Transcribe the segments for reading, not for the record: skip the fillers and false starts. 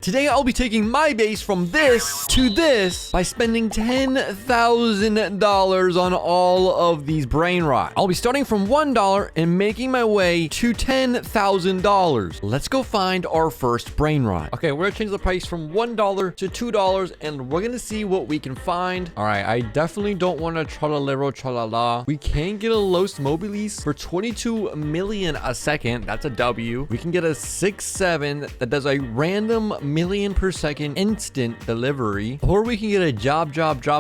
Today I'll be taking my base from this to this by spending $10,000 on all of these Brainrots. I'll be starting from $1 and making my way to $10,000. Let's go find our first Brainrot. Okay, we're gonna change the price from $1 to $2 and we're gonna see what we can find. All right, I definitely don't want to tra-la-lero tra-la-la. We can get a Los Mobilis for 22 million a second. That's a W. We can get a 6-7 that does a random million per second instant delivery, or we can get a job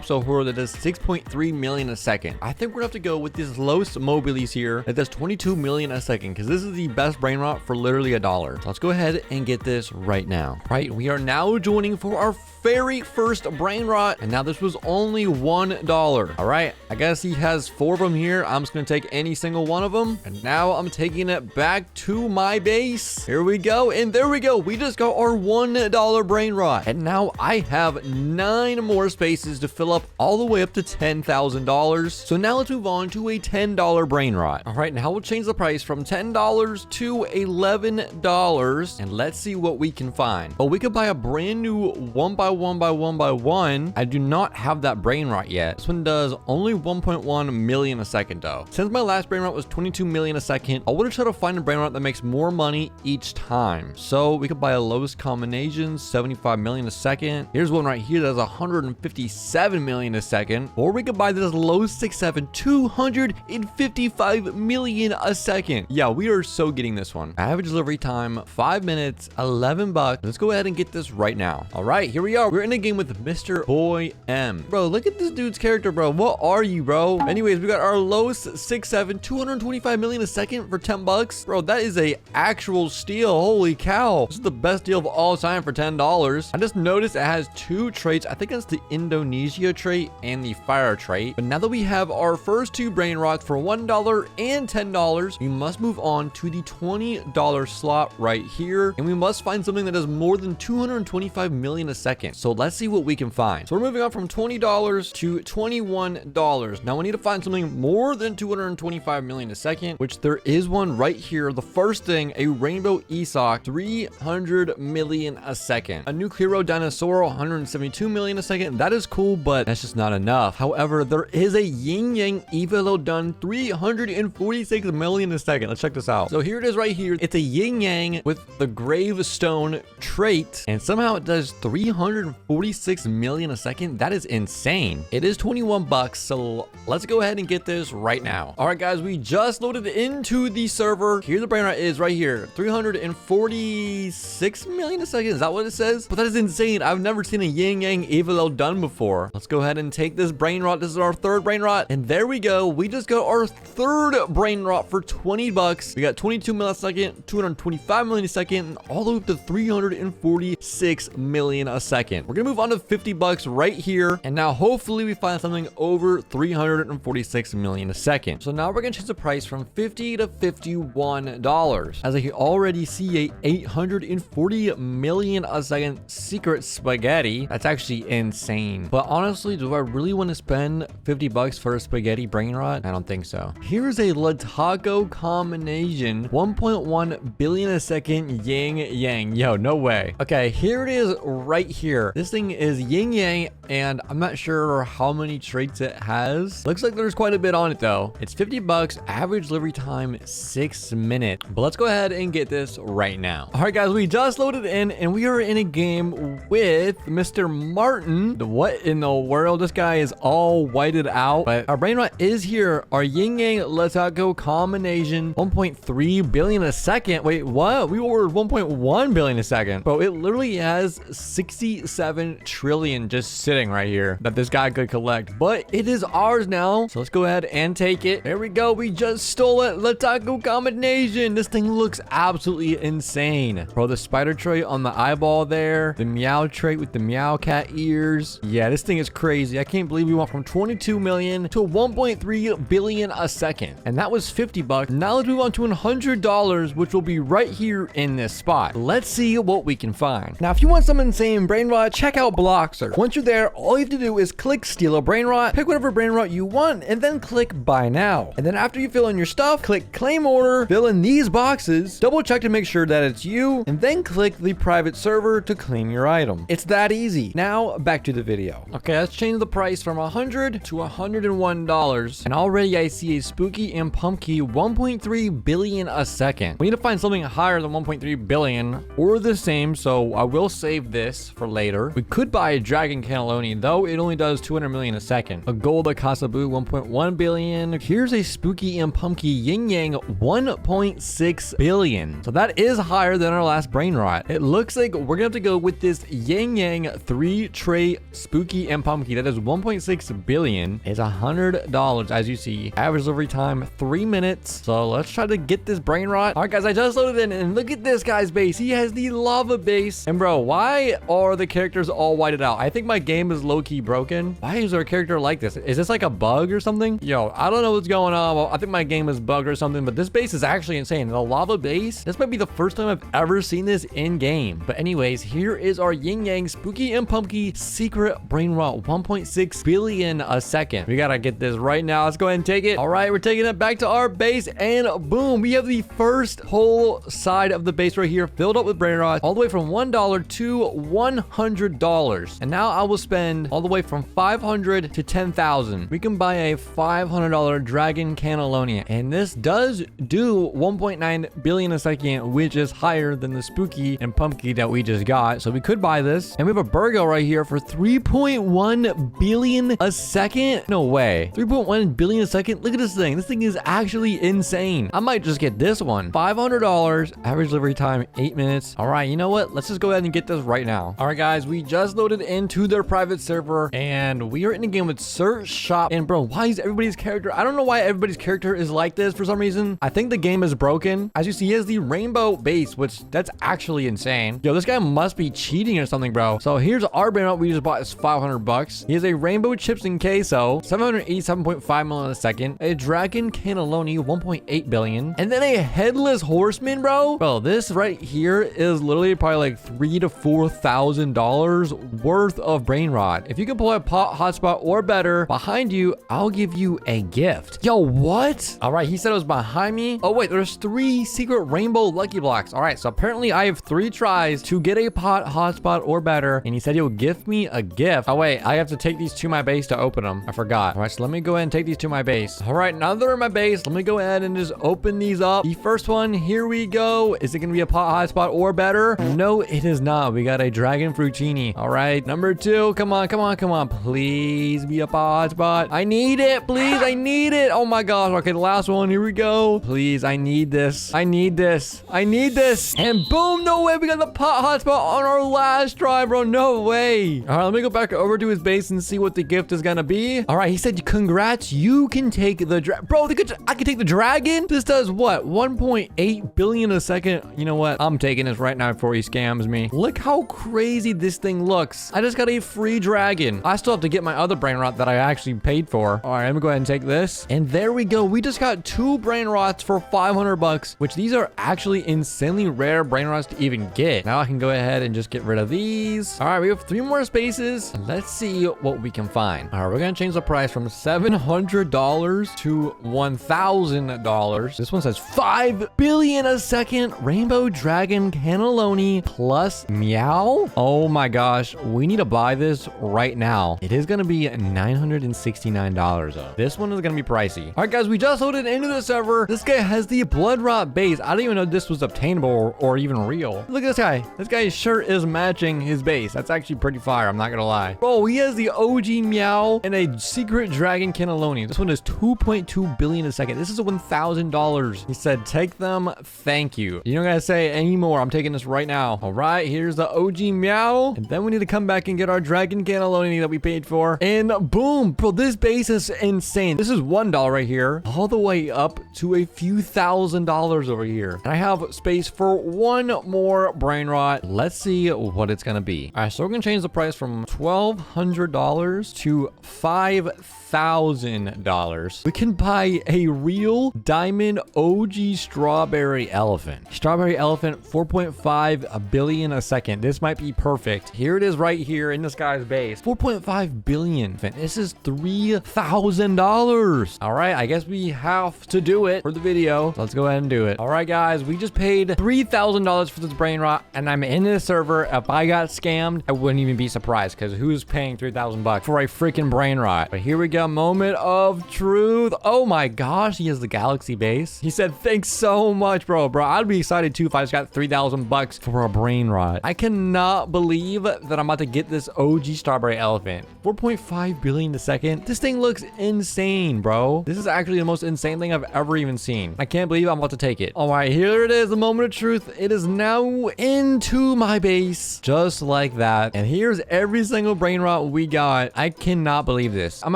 so horror that does 6.3 million a second. I think we're gonna have to go with this Los Mobilis here that does 22 million a second because this is the best Brainrot for literally $1. So let's go ahead and get this right now. Right, we are now joining for our very first Brainrot, and now this was only $1. All right, I guess he has 4 of them here. I'm just gonna take any single one of them, and now I'm taking it back to my base. Here we go, and there we go. We just got our $1 Brainrot, and now I have 9 more spaces to fill up all the way up to $10,000. So now let's move on to a $10 Brainrot. All right, now we'll change the price from $10 to $11, and let's see what we can find. But we could buy a brand new 1x1x1x1. I do not have that Brainrot yet. This one does only 1.1 million a second though. Since my last Brainrot was 22 million a second, I want to try to find a Brainrot that makes more money each time. So we could buy a lowest combination, 75 million a second. Here's one right here that does 157 million a second. Or we could buy this lowest 6-7, 255 million a second. Yeah, we are so getting this one. Average delivery time, 5 minutes, $11. Let's go ahead and get this right now. All right, here we are. We're in a game with Mr. Boy M. Bro, look at this dude's character, bro. What are you, bro? Anyways, we got our lowest 6-7, 225 million a second for $10. Bro, that is a actual steal. Holy cow. This is the best deal of all time for $10. I just noticed it has 2 traits. I think that's the Indonesia trait and the fire trait. But now that we have our first 2 Brainrots for $1 and $10, we must move on to the $20 slot right here. And we must find something that does more than 225 million a second. So let's see what we can find. So we're moving on from $20 to $21. Now we need to find something more than 225 million a second, which there is one right here. The first thing, a Rainbow Esoc, 300 million a second. A Nuclearo Dinosaur, 172 million a second. That is cool, but that's just not enough. However, there is a Yin Yang Evilodon, 346 million a second. Let's check this out. So here it is right here. It's a Yin Yang with the Gravestone trait, and somehow it does 346 million a second. That is insane. It is $21, so let's go ahead and get this right now. All right, guys, we just loaded into the server. Here the Brainrot is right here, 346 million a second. Is that what it says? But that is insane. I've never seen a Yin Yang Evilodon before. Let's go ahead and take this Brainrot. This is our 3rd Brainrot, and there we go. We just got our 3rd Brainrot for $20. We got 22 millisecond, 225 million a second, and all the way up to 346 million a second. We're gonna move on to $50 right here, and now hopefully we find something over 346 million a second. So now we're gonna change the price from $50 to $51, as I can already see a 840 million a second secret spaghetti. That's actually insane. But honestly, do I really want to spend $50 for a spaghetti Brainrot? I don't think so. Here's a Lataco combination, 1.1 billion a second yin yang. Yo, no way. Okay, here it is right here. This thing is yin yang, and I'm not sure how many traits it has. Looks like there's quite a bit on it though. It's $50, average delivery time 6 minutes. But let's go ahead and get this right now. All right, guys, we just loaded in, and we are in a game with Mr. Martin. What in the world? This guy is all whited out. But our Brainrot is here. Our Yin Yang Lataco combination, 1.3 billion a second. Wait, what? We ordered 1.1 billion a second. Bro, it literally has 67 trillion just sitting right here that this guy could collect. But it is ours now. So let's go ahead and take it. There we go. We just stole it. Lataco combination. This thing looks absolutely insane. Bro, the spider trait on the eyeball there. The meow trait with the meow cat ears. Yeah, this thing is crazy. I can't believe we went from 22 million to 1.3 billion a second. And that was $50. Now let's move on to $100, which will be right here in this spot. Let's see what we can find. Now, if you want some insane Brainrot, check out Bloxer. Once you're there, all you have to do is click Steal a Brainrot, pick whatever Brainrot you want, and then click Buy Now. And then after you fill in your stuff, click Claim Order, fill in these boxes, double check to make sure that it's you, and then click the private private server to claim your item. It's that easy. Now, back to the video. Okay, let's change the price from $100 to $101. And already I see a spooky and pumpkin 1.3 billion a second. We need to find something higher than 1.3 billion or the same, so I will save this for later. We could buy a dragon cannelloni, though it only does 200 million a second. A gold Akasabu 1.1 billion. Here's a spooky and pumpkin yin yang 1.6 billion. So that is higher than our last brain rot. It looks like we're gonna have to go with this yin yang 3-tray spooky and pumpkin. That is 1.6 billion. It's $100 as you see. Average delivery time 3 minutes. So let's try to get this brain rot. All right, guys, I just loaded in and look at this guy's base. He has the lava base. And bro, why are the characters all whited out? I think my game is low-key broken. Why is our character like this? Is this like a bug or something? Yo, I don't know what's going on. Well, I think my game is bugged or something, but this base is actually insane. The lava base, this might be the first time I've ever seen this in game. But anyways, here is our yin yang spooky and pumpkin secret brain rot 1.6 billion a second. We gotta get this right now. Let's go ahead and take it. All right, we're taking it back to our base, and boom, we have the first whole side of the base right here filled up with brain rot, all the way from $1 to $100. And now I will spend all the way from 500 to 10,000. We can buy a $500 dragon cannelloni, and this does do 1.9 billion a second, which is higher than the spooky and pumpkin that we just got. So we could buy this, and we have a burgo right here for 3.1 billion a second. No way. 3.1 billion a second. Look at this thing. This thing is actually insane. I might just get this one. $500. Average delivery time 8 minutes. All right, you know what? Let's just go ahead and get this right now. All right, guys, we just loaded into their private server, and we are in a game with search shop. And bro, why is everybody's character? I don't know why everybody's character is like this for some reason. I think the game is broken. As you see, he has the rainbow base, which that's actually insane. Yo, this guy must be cheating or something, bro. So here's our banner we just bought. Is $500. He has a rainbow chips and queso 787.5 million a second, a dragon cannelloni 1.8 billion, and then a headless horseman, bro. This right here is literally probably like $3,000 to $4,000 worth of brain rot. If you can pull a pot hotspot or better behind you, I'll give you a gift. Yo, what? All right, he said it was behind me. Oh wait, there's 3 secret rainbow lucky blocks. All right, so apparently I have 3 tries to get a pot hotspot or better, and he said he'll gift me a gift. Oh wait, I have to take these to my base to open them. I forgot. All right, so let me go ahead and take these to my base. All right, now they're in my base, let me go ahead and just open these up. The first one, here we go. Is it gonna be a pot hotspot or better? No, it is not. We got a dragon fruccini. All right, number 2. Come on, come on, come on. Please be a pot hotspot. I need it, please. I need it. Oh my gosh. Okay, the last one. Here we go. Please, I need this. I need this. I need this. And boom, no way. We got the pot hotspot on our last try, bro. No way. All right, let me go back over to his base and see what the gift is gonna be. All right, he said, congrats. You can take the bro, I can take the dragon. This does what? 1.8 billion a second. You know what? I'm taking this right now before he scams me. Look how crazy this thing looks. I just got a free dragon. I still have to get my other brain rot that I actually paid for. All right, let me go ahead and take this. And there we go. We just got 2 brain rots for $500, which these are actually insanely rare brain rots to even get. Now I can go ahead and just get rid of these. All right, we have 3 more spaces. Let's see what we can find. All right, we're gonna change the price from $700 to $1,000. This one says 5 billion a second rainbow dragon cannelloni plus meow. Oh my gosh, we need to buy this right now. It is gonna be $969 though. This one is gonna be pricey. All right, guys, we just loaded into the server. This guy has the blood rot base. I didn't even know this was obtainable or even real. Look at this guy. This guy's shirt is matching his base. That's actually pretty fire. I'm not gonna lie. Bro, he has the OG meow and a secret dragon cannelloni. This one is 2.2 billion a second. This is $1,000. He said, take them. Thank you. You don't gotta say anymore. I'm taking this right now. All right, here's the OG meow. And then we need to come back and get our dragon cannelloni that we paid for. And boom, bro, this base is insane. This is $1 right here, all the way up to a few $1,000s over here. And I have space for 1 more brain rot. Let's see what it's gonna be. All right, so we're gonna change the price from $1,200 to $5,000. We can buy a real diamond OG strawberry elephant. Strawberry elephant, 4.5 billion a second. This might be perfect. Here it is right here in this guy's base. 4.5 billion. This is $3,000. All right, I guess we have to do it for the video. Let's go ahead and do it. All right, guys, we just paid $3,000 for this brain rot, and and I'm in this server. If I got scammed, I wouldn't even be surprised because who's paying 3,000 bucks for a freaking brain rot? But here we go. Moment of truth. Oh my gosh, he has the galaxy base. He said, thanks so much, bro. I'd be excited too if I just got 3,000 bucks for a brain rot. I cannot believe that I'm about to get this OG strawberry elephant. 4.5 billion a second. This thing looks insane, bro. This is actually the most insane thing I've ever even seen. I can't believe I'm about to take it. All right, here it is, the moment of truth. It is now into my base, just like that. And here's every single brain rot we got. I cannot believe this. I'm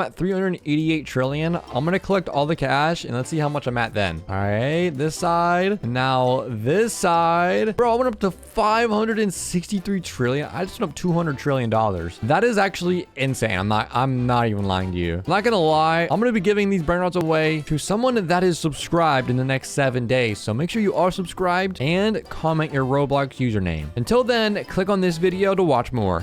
at 388 trillion. I'm gonna collect all the cash and let's see how much I'm at then. All right, this side. And now this side. Bro, I went up to 563 trillion. I just went up $200 trillion. That is actually insane. I'm not even lying to you. I'm not gonna lie. I'm gonna be giving these brain rots away to someone that is subscribed in the next 7 days. So make sure you are subscribed and comment your Roblox username. Until then, click on this video to watch more.